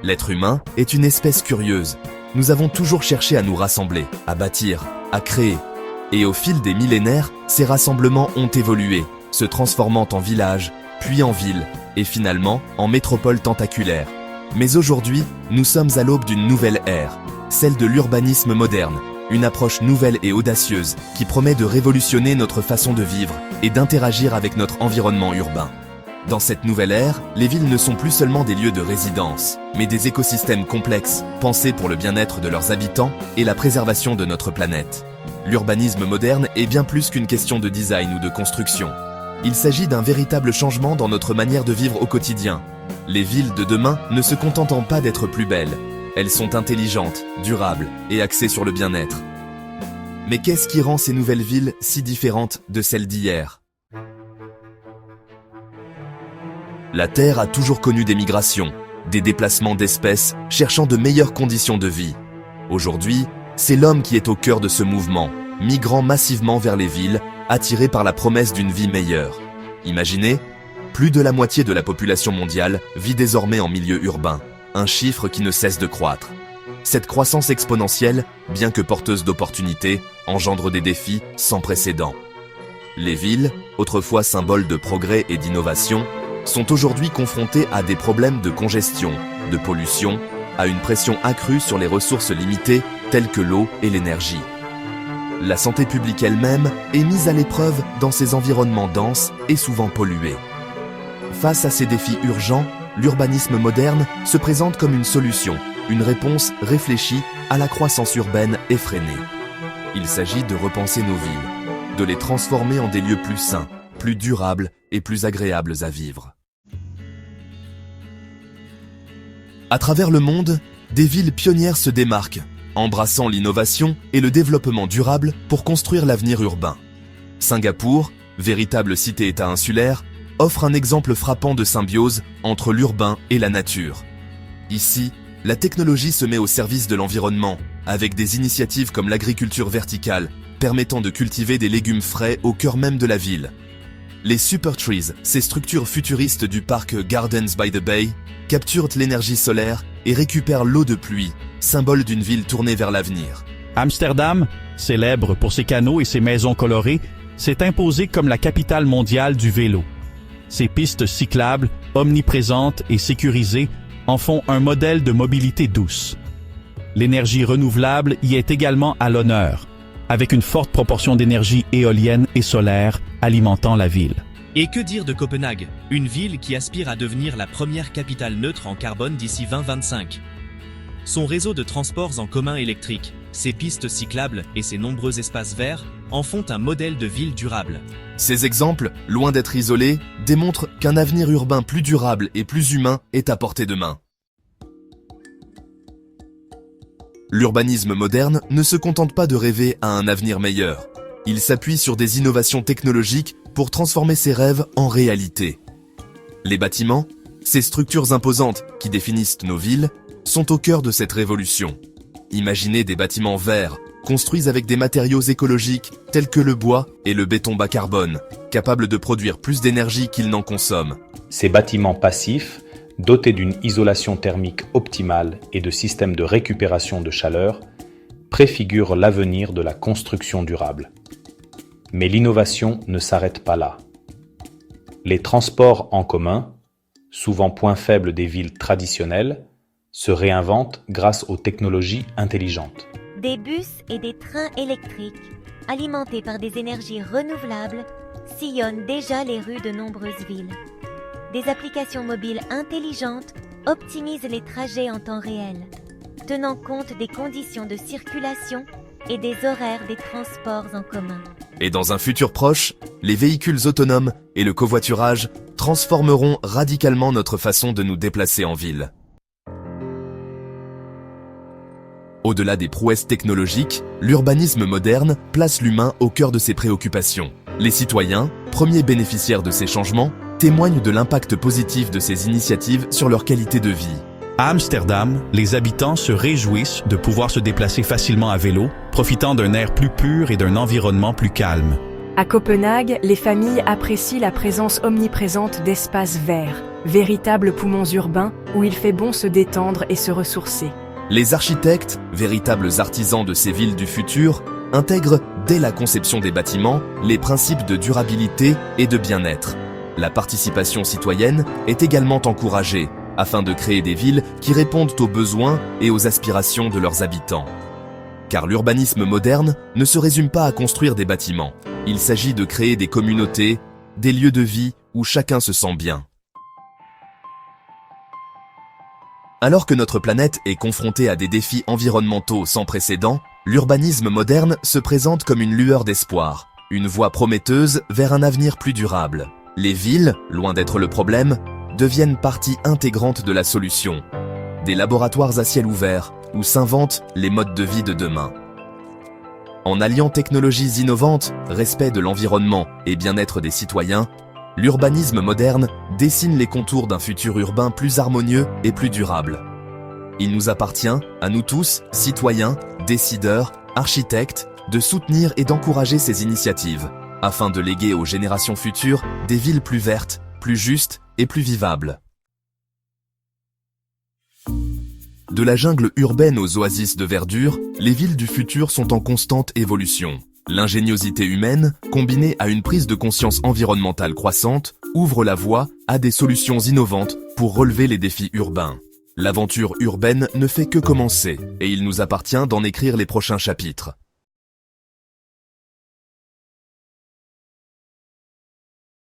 L'être humain est une espèce curieuse. Nous avons toujours cherché à nous rassembler, à bâtir, à créer. Et au fil des millénaires, ces rassemblements ont évolué, se transformant en villages, puis en villes, et finalement en métropoles tentaculaires. Mais aujourd'hui, nous sommes à l'aube d'une nouvelle ère, celle de l'urbanisme moderne, une approche nouvelle et audacieuse qui promet de révolutionner notre façon de vivre et d'interagir avec notre environnement urbain. Dans cette nouvelle ère, les villes ne sont plus seulement des lieux de résidence, mais des écosystèmes complexes, pensés pour le bien-être de leurs habitants et la préservation de notre planète. L'urbanisme moderne est bien plus qu'une question de design ou de construction. Il s'agit d'un véritable changement dans notre manière de vivre au quotidien. Les villes de demain ne se contentent pas d'être plus belles. Elles sont intelligentes, durables et axées sur le bien-être. Mais qu'est-ce qui rend ces nouvelles villes si différentes de celles d'hier ? La Terre a toujours connu des migrations, des déplacements d'espèces cherchant de meilleures conditions de vie. Aujourd'hui, c'est l'homme qui est au cœur de ce mouvement, migrant massivement vers les villes, attiré par la promesse d'une vie meilleure. Imaginez, plus de la moitié de la population mondiale vit désormais en milieu urbain, un chiffre qui ne cesse de croître. Cette croissance exponentielle, bien que porteuse d'opportunités, engendre des défis sans précédent. Les villes, autrefois symboles de progrès et d'innovation, sont aujourd'hui confrontées à des problèmes de congestion, de pollution, à une pression accrue sur les ressources limitées telles que l'eau et l'énergie. La santé publique elle-même est mise à l'épreuve dans ces environnements denses et souvent pollués. Face à ces défis urgents, l'urbanisme moderne se présente comme une solution, une réponse réfléchie à la croissance urbaine effrénée. Il s'agit de repenser nos villes, de les transformer en des lieux plus sains, plus durables et plus agréables à vivre. À travers le monde, des villes pionnières se démarquent, embrassant l'innovation et le développement durable pour construire l'avenir urbain. Singapour, véritable cité-État insulaire, offre un exemple frappant de symbiose entre l'urbain et la nature. Ici, la technologie se met au service de l'environnement, avec des initiatives comme l'agriculture verticale, permettant de cultiver des légumes frais au cœur même de la ville. Les Super Trees, ces structures futuristes du parc Gardens by the Bay, capturent l'énergie solaire et récupèrent l'eau de pluie, symbole d'une ville tournée vers l'avenir. Amsterdam, célèbre pour ses canaux et ses maisons colorées, s'est imposée comme la capitale mondiale du vélo. Ses pistes cyclables, omniprésentes et sécurisées, en font un modèle de mobilité douce. L'énergie renouvelable y est également à l'honneur, avec une forte proportion d'énergie éolienne et solaire alimentant la ville. Et que dire de Copenhague, une ville qui aspire à devenir la première capitale neutre en carbone d'ici 2025. Son réseau de transports en commun électrique, ses pistes cyclables et ses nombreux espaces verts en font un modèle de ville durable. Ces exemples, loin d'être isolés, démontrent qu'un avenir urbain plus durable et plus humain est à portée de main. L'urbanisme moderne ne se contente pas de rêver à un avenir meilleur. Il s'appuie sur des innovations technologiques pour transformer ses rêves en réalité. Les bâtiments, ces structures imposantes qui définissent nos villes, sont au cœur de cette révolution. Imaginez des bâtiments verts, construits avec des matériaux écologiques tels que le bois et le béton bas carbone, capables de produire plus d'énergie qu'ils n'en consomment. Ces bâtiments passifs, dotés d'une isolation thermique optimale et de systèmes de récupération de chaleur, préfigurent l'avenir de la construction durable. Mais l'innovation ne s'arrête pas là. Les transports en commun, souvent point faible des villes traditionnelles, se réinventent grâce aux technologies intelligentes. Des bus et des trains électriques, alimentés par des énergies renouvelables, sillonnent déjà les rues de nombreuses villes. Des applications mobiles intelligentes optimisent les trajets en temps réel, tenant compte des conditions de circulation et des horaires des transports en commun. Et dans un futur proche, les véhicules autonomes et le covoiturage transformeront radicalement notre façon de nous déplacer en ville. Au-delà des prouesses technologiques, l'urbanisme moderne place l'humain au cœur de ses préoccupations. Les citoyens, premiers bénéficiaires de ces changements, témoignent de l'impact positif de ces initiatives sur leur qualité de vie. À Amsterdam, les habitants se réjouissent de pouvoir se déplacer facilement à vélo, profitant d'un air plus pur et d'un environnement plus calme. À Copenhague, les familles apprécient la présence omniprésente d'espaces verts, véritables poumons urbains où il fait bon se détendre et se ressourcer. Les architectes, véritables artisans de ces villes du futur, intègrent dès la conception des bâtiments les principes de durabilité et de bien-être. La participation citoyenne est également encouragée afin de créer des villes qui répondent aux besoins et aux aspirations de leurs habitants. Car l'urbanisme moderne ne se résume pas à construire des bâtiments. Il s'agit de créer des communautés, des lieux de vie où chacun se sent bien. Alors que notre planète est confrontée à des défis environnementaux sans précédent, l'urbanisme moderne se présente comme une lueur d'espoir, une voie prometteuse vers un avenir plus durable. Les villes, loin d'être le problème, deviennent partie intégrante de la solution. Des laboratoires à ciel ouvert, où s'inventent les modes de vie de demain. En alliant technologies innovantes, respect de l'environnement et bien-être des citoyens, l'urbanisme moderne dessine les contours d'un futur urbain plus harmonieux et plus durable. Il nous appartient, à nous tous, citoyens, décideurs, architectes, de soutenir et d'encourager ces initiatives, afin de léguer aux générations futures des villes plus vertes, plus justes et plus vivables. De la jungle urbaine aux oasis de verdure, les villes du futur sont en constante évolution. L'ingéniosité humaine, combinée à une prise de conscience environnementale croissante, ouvre la voie à des solutions innovantes pour relever les défis urbains. L'aventure urbaine ne fait que commencer, et il nous appartient d'en écrire les prochains chapitres.